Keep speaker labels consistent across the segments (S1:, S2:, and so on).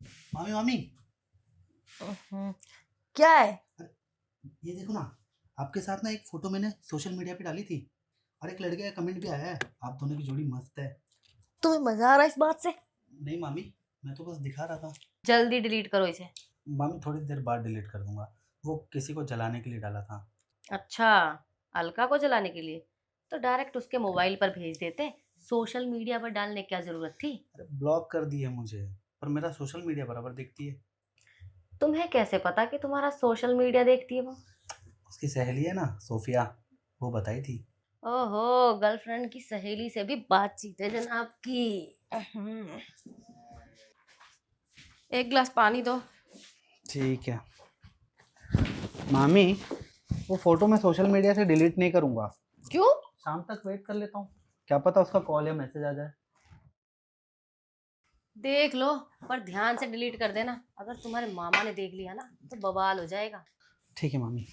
S1: मामी मामी,
S2: हम्म, क्या है?
S1: ये देखो ना, आपके साथ ना एक फोटो मैंने सोशल मीडिया पे डाली थी और एक लड़के का कमेंट भी आया है। आप दोनों की जोड़ी मस्त है।
S2: तुम्हें मजा आ रहा है इस बात से?
S1: नहीं मामी, मैं तो बस दिखा रहा था।
S2: जल्दी डिलीट करो इसे।
S1: मामी थोड़ी देर बाद डिलीट कर दूंगा। वो किसी को जलाने के लिए डाला था।
S2: अच्छा, अलका को जलाने के लिए तो डायरेक्ट उसके मोबाइल पर भेज देते। सोशल मीडिया पर डालने की क्या जरूरत थी?
S1: अरे ब्लॉक कर दिए मुझे, पर मेरा सोशल मीडिया बराबर देखती है।
S2: तुम्हें कैसे पता कि तुम्हारा सोशल मीडिया देखती है वो?
S1: उसकी सहेली है ना सोफिया, वो बताई थी।
S2: ओहो, गर्लफ्रेंड की सहेली से भी बातचीत है जनाब की। एक गिलास पानी दो।
S1: ठीक है मामी, वो फोटो मैं सोशल मीडिया से डिलीट नहीं करूंगा।
S2: क्यों?
S1: शाम तक वेट कर लेता हूँ, क्या पता उसका कॉल या मैसेज आ जाए।
S2: देख लो, पर ध्यान से डिलीट कर देना। अगर तुम्हारे मामा ने देख लिया ना तो बवाल हो जाएगा।
S1: ठीक है मामी।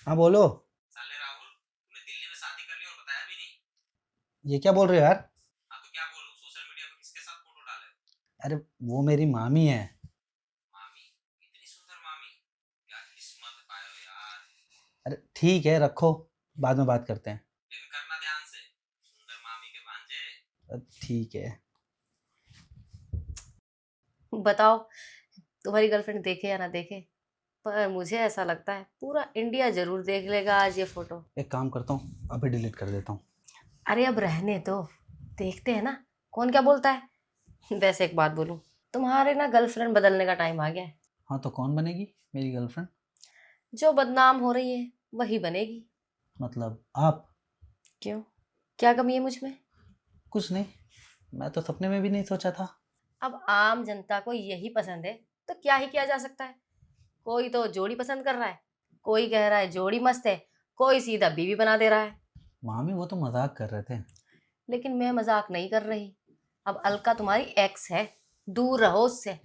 S1: हाँ बोलो।
S3: साले राहुल, तूने दिल्ली में शादी कर ली और बताया भी नहीं।
S1: ये क्या बोल रहे हो यार?
S3: हाँ तो क्या बोलूं, सोशल मीडिया पे किसके साथ फोटो डाले?
S1: अरे वो मेरी मामी है।
S3: मामी? इतनी सुंदर मामी? क्या किस्मत पाए हो यार।
S1: अरे ठीक है रखो, बाद में बात करते हैं।
S3: लेकिन करना ध्यान से, सुंदर मामी के भांजे।
S1: ठीक है।
S2: बताओ, तुम्हारी गर्लफ्रेंड देखे या ना देखे, पर मुझे ऐसा लगता है पूरा इंडिया जरूर देख लेगा आज ये फोटो।
S1: एक काम करता हूँ, अभी डिलीट कर देता हूँ।
S2: अरे अब रहने दो, देखते हैं ना कौन क्या बोलता है। वैसे एक बात बोलूं, तुम्हारे ना गर्लफ्रेंड बदलने का टाइम आ गया है।
S1: हाँ तो कौन बनेगी मेरी गर्लफ्रेंड?
S2: जो बदनाम हो रही है वही बनेगी।
S1: मतलब आप?
S2: क्यों, क्या कमी है मुझ में?
S1: कुछ नहीं, मैं तो सपने में भी नहीं सोचा था।
S2: अब आम जनता को यही पसंद है तो क्या ही किया जा सकता है। कोई तो जोड़ी पसंद कर रहा है, कोई कह रहा है जोड़ी मस्त है, कोई सीधा बीवी बना दे रहा है।
S1: मामी वो तो मजाक कर रहे थे।
S2: लेकिन मैं मजाक नहीं कर रही। अब अलका तुम्हारी एक्स है, दूर रहो उससे।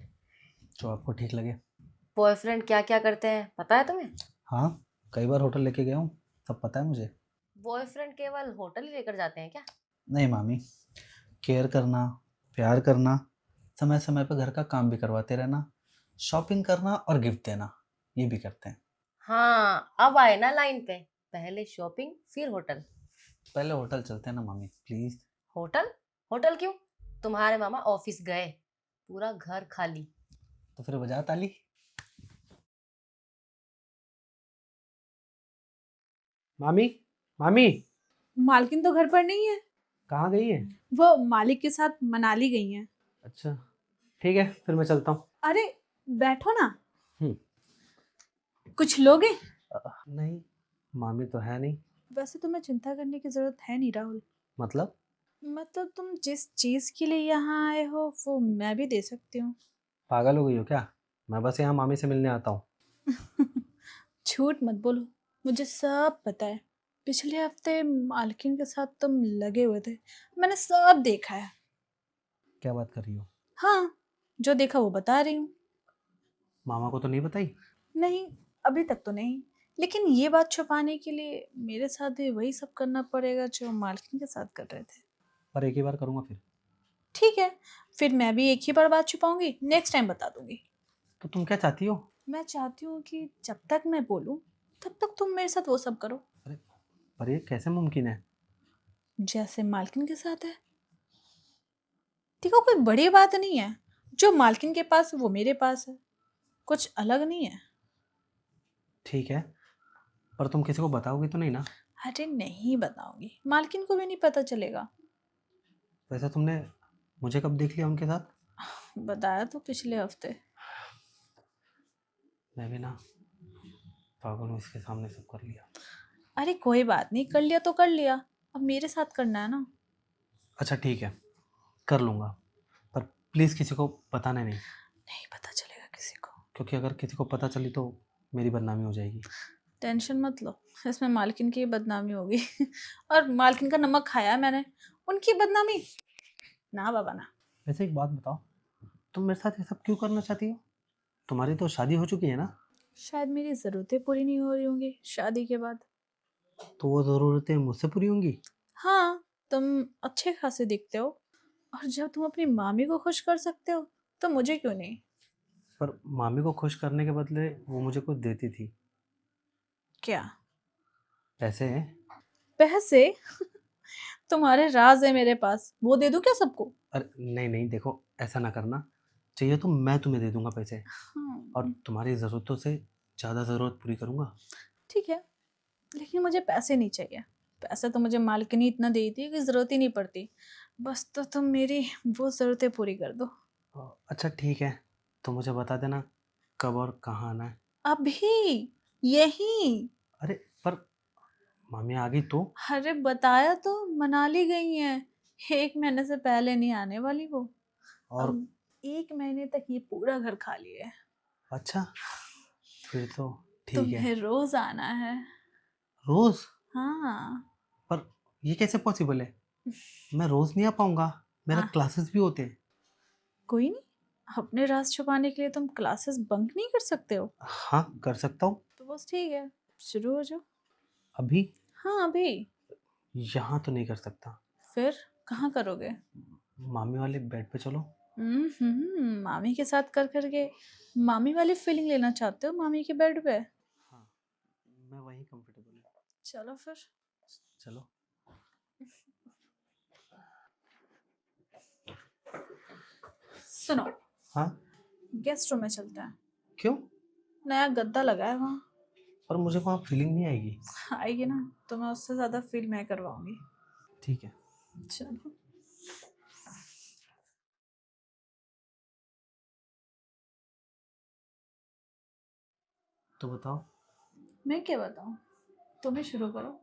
S1: जो आपको ठीक लगे।
S2: बॉयफ्रेंड क्या क्या करते हैं पता है तुम्हें?
S1: हाँ, कई बार होटल लेके गया हूँ, सब पता है मुझे।
S2: बॉयफ्रेंड केवल होटल ही लेकर जाते हैं क्या?
S1: नहीं मामी, केयर करना, प्यार करना, समय समय पर घर का काम भी करवाते रहना, शॉपिंग करना और गिफ्ट देना, ये भी करते हैं।
S2: हाँ, अब आए ना लाइन पे। पहले शॉपिंग फिर होटल।
S1: पहले होटल चलते हैं ना मामी प्लीज।
S2: होटल? होटल क्यों? तुम्हारे मामा ऑफिस गए, पूरा घर खाली।
S1: तो फिर बजा ताली। मामी, मामी।
S4: मालकिन तो घर पर नहीं है।
S1: कहाँ गई है?
S4: वो मालिक के साथ मनाली गई हैं।
S1: अच्छा, ठीक है फिर मैं चलता हूँ।
S4: अरे बैठो ना,
S1: हम्म।
S4: कुछ लोगे?
S1: नहीं, मामी तो है नहीं।
S4: वैसे तुम्हें चिंता करने की जरूरत है नहीं राहुल।
S1: मतलब?
S4: मतलब तुम जिस चीज के लिए यहाँ आए हो वो मैं भी दे सकती हूँ।
S1: पागल हो गई हो क्या? मैं बस यहाँ मामी से मिलने आता हूँ।
S4: झूठ मत बोलो, मुझे सब पता है। पिछले हफ्ते मालकिन के साथ तुम लगे हुए थे, मैंने सब देखा है।
S1: क्या बात कर रही हो?
S4: हाँ, जो देखा वो बता रही हूँ।
S1: मामा को तो नहीं बताई?
S4: नहीं, अभी तक तो नहीं। लेकिन ये बात छुपाने के लिए मेरे साथ भी वही सब करना पड़ेगा जो मालकिन के साथ कर रहे थे।
S1: पर एक ही बार करूँगा फिर।
S4: ठीक है, फिर मैं भी एक ही बार बात छुपाऊंगी, नेक्स्ट टाइम बता दूंगी।
S1: तो तुम क्या चाहती हो?
S4: मैं चाहती हूँ कि जब तक मैं बोलूँ तब तक तुम मेरे साथ वो सब करो
S1: अरे, पर ये कैसे मुमकिन है?
S4: जैसे मालकिन के साथ है। देखो, कोई बड़ी बात नहीं है। जो मालकिन के पास वो मेरे पास है, कुछ अलग नहीं है।
S1: ठीक है, पर तुम किसी को बताओगी तो नहीं ना?
S4: अरे नहीं बताऊंगी, मालकिन को भी नहीं पता चलेगा।
S1: वैसे तुमने मुझे कब देख लिया उनके साथ?
S4: बताया तो पिछले हफ्ते।
S1: मैं भी ना पागल हूँ, इसके सामने सब कर लिया।
S4: अरे कोई बात नहीं, कर लिया तो कर लिया, अब मेरे साथ करना है ना।
S1: अच्छा ठीक है, कर लूँगा, पर प्लीज़ किसी को बताना नहीं।
S4: नहीं पता चलेगा किसी को।
S1: क्योंकि अगर किसी को पता चली तो मेरी बदनामी हो जाएगी।
S4: टेंशन मत लो, इसमें मालकिन की बदनामी होगी। और मालकिन का नमक खाया है मैंने, उनकी बदनामी ना बाबा ना।
S1: वैसे एक बात बताओ, तुम मेरे साथ ये सब क्यों करना चाहती हो? तुम्हारी तो शादी हो चुकी है ना?
S4: शायद मेरी ज़रूरतें पूरी नहीं हो रही होंगी शादी के बाद।
S1: तो वो ज़रूरतें मुझसे पूरी होंगी।
S4: हाँ, तुम अच्छे खासे दिखते हो, और जब तुम अपनी मामी को खुश कर सकते हो तो मुझे क्यों नहीं?
S5: पर मामी को खुश करने के बदले वो मुझे कुछ देती थी।
S4: क्या?
S5: पैसे।
S4: पैसे? तुम्हारे राज है मेरे पास, वो दे दूं क्या सबको?
S5: अरे नहीं नहीं, देखो ऐसा ना करना। चाहिए तो मैं तुम्हें दे दूंगा पैसे, और तुम्हारी ज़रूरतों से ज़्यादा ज़रूरत पूरी करूंगा।
S4: ठीक है, लेकिन मुझे पैसे नहीं चाहिए। पैसे तो मुझे मालकिन ही इतना देती है कि ज़रूरत ही नहीं पड़ती। बस तो तुम मेरी वो ज़रूरतें पूरी कर दो।
S5: अच्छा ठीक है, तो मुझे बता देना कब और कहाँ आना है।
S4: अभी, यही।
S5: अरे पर मामी आ गई तो।
S4: अरे बताया तो, मनाली गई हैं। 1 महीने से पहले नहीं आने वाली वो।
S5: और
S4: अब 1 महीने तक ये पूरा घर खाली है।
S5: अच्छा, फिर तो ठीक है।
S4: तुम्हें रोज आना है।
S5: रोज़?
S4: हाँ।
S5: पर ये कैसे पॉसिबल है? मैं रोज़ नहीं आ पाऊंगा, मेरा
S4: हाँ।
S5: क्लासेस भी होते हैं।
S4: कोई नहीं, अपने राज छुपाने के लिए तुम क्लासेस बंक नहीं कर सकते हो।
S5: हाँ कर सकता हूँ।
S4: तो बस ठीक है, शुरू हो जाओ।
S5: अभी?
S4: हाँ अभी।
S5: यहाँ तो नहीं कर सकता।
S4: फिर कहाँ करोगे?
S5: मामी वाले बेड पे चलो।
S4: मामी के साथ कर करके मामी वाली फीलिंग लेना चाहते हो मामी के बेड पे?
S5: हाँ, मैं वहीं कंफर्टेबल हूँ।
S4: चलो फिर।
S5: चलो।
S4: सुनो,
S5: हाँ।
S4: गेस्ट रूम में चलते हैं।
S5: क्यों?
S4: नया गद्दा लगा है वहाँ।
S5: पर मुझे वहाँ फीलिंग नहीं आएगी।
S4: आएगी ना, तो मैं उससे ज्यादा फील मैं करवाऊंगी।
S5: ठीक है।
S4: चलो।
S5: तो बताओ।
S4: मैं क्या बताऊँ, तुम्हें शुरू करो।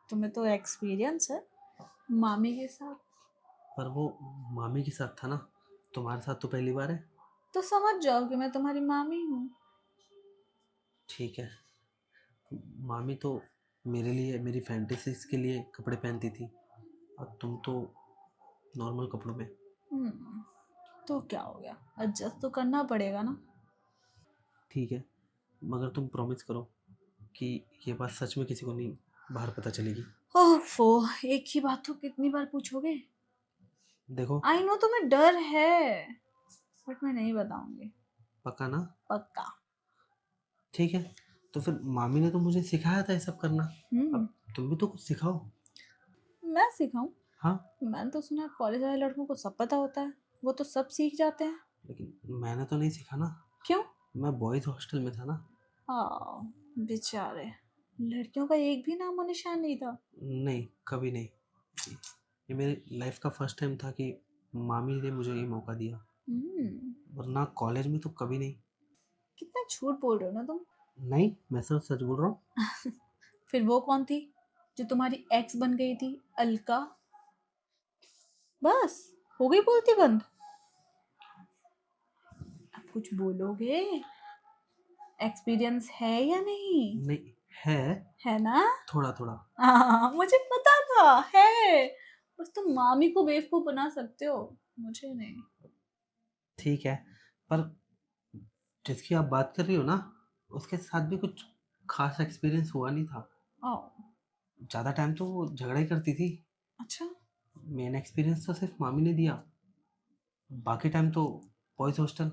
S4: तुम्हें तो एक्सपीरियंस है मामी के साथ।
S5: पर वो मामी के साथ था ना, तुम्हारे साथ तो पहली बार है।
S4: तो समझ जाओ कि मैं तुम्हारी मामी हूँ।
S5: ठीक है। मामी तो मेरे लिए, मेरी फैंटेसीज के लिए कपड़े पहनती थी, और तुम तो नॉर्मल कपड़ों में।
S4: हम्म, तो क्या हो गया, एडजस्ट तो करना पड़ेगा ना।
S5: ठीक है, मगर तुम प्रॉमिस करो कि ये बात सच में किसी को नहीं बाहर पता चलेगी।
S4: ओफो, एक ही बात तो कितनी बार पूछोगे?
S5: देखो।
S4: आई नो तुम्हें डर है, बट मैं नहीं बताऊंगी।
S5: पक्का ना?
S4: पक्का।
S5: ठीक है, तो फिर मामी ने तो मुझे सिखाया था ये सब करना। अब तुम भी तो कुछ सिखाओ।
S4: मैं सिखाऊं?
S5: हाँ।
S4: मैंने तो सुना है कॉलेज वाले लड़कों को सब पता होता है, वो तो सब सीख जाते हैं।
S5: लेकिन मैंने तो नहीं सीखा ना,
S4: क्यों?
S5: मैं बॉयज हॉस्टल में था ना।
S4: हाँ, बेचारे, लड़कियों का एक भी नामो निशान नहीं था।
S5: नहीं, कभी नहीं। ये मेरी लाइफ का फर्स्ट टाइम था कि मामी ने मुझे ये मौका दिया, वरना कॉलेज में तो कभी नहीं।
S4: कितना झूठ बोल रहे हो ना तुम।
S5: नहीं, मैं सिर्फ सच बोल रहा हूँ।
S4: फिर वो कौन थी जो तुम्हारी एक्स बन गई थी, अलका? बस, हो गई बोलती बंद? अब कुछ बोलोगे? एक्सपीरियंस है या नहीं?
S5: नहीं है,
S4: है ना?
S5: थोड़ा थोड़ा।
S4: हाँ मुझे पता था है। बस तुम मामी को बेवकूफ बना सकते हो, मुझे नहीं।
S5: ठीक है, पर जिसकी आप बात कर रही हो ना, उसके साथ भी कुछ खास एक्सपीरियंस हुआ नहीं था।
S4: ओ,
S5: ज़्यादा टाइम तो वो झगड़ा ही करती थी।
S4: अच्छा।
S5: मेन एक्सपीरियंस तो सिर्फ मामी ने दिया, बाकी टाइम तो बॉयज हॉस्टल।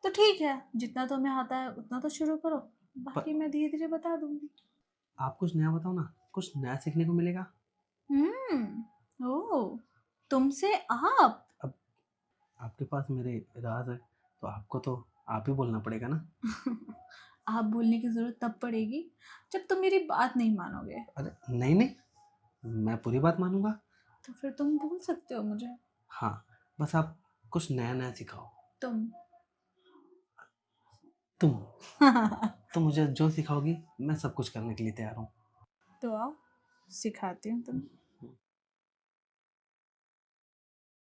S4: तो ठीक है, जितना तुम्हें आता है उतना तो शुरू करो, बाकी
S5: पर
S4: मैं धीरे धीरे बता दूंगी।
S5: आप कुछ नया बताओ ना, कुछ नया सीखने को मिलेगा।
S4: ओ, तुमसे आप?
S5: अब आपके पास मेरे राज है, तो आपको तो आप ही बोलना पड़ेगा ना।
S4: आप बोलने की जरूरत तब पड़ेगी जब तुम मेरी बात नहीं मानोगे।
S5: अरे नहीं नहीं, मैं पूरी बात मानूंगा।
S4: तो फिर तुम बोल सकते हो मुझे।
S5: हाँ, बस आप कुछ नया नया सिखाओ।
S4: तुम।
S5: तुम तो मुझे जो सिखाओगी मैं सब कुछ करने के लिए तैयार हूँ।
S4: तो आओ, सिखाती हूँ तुम।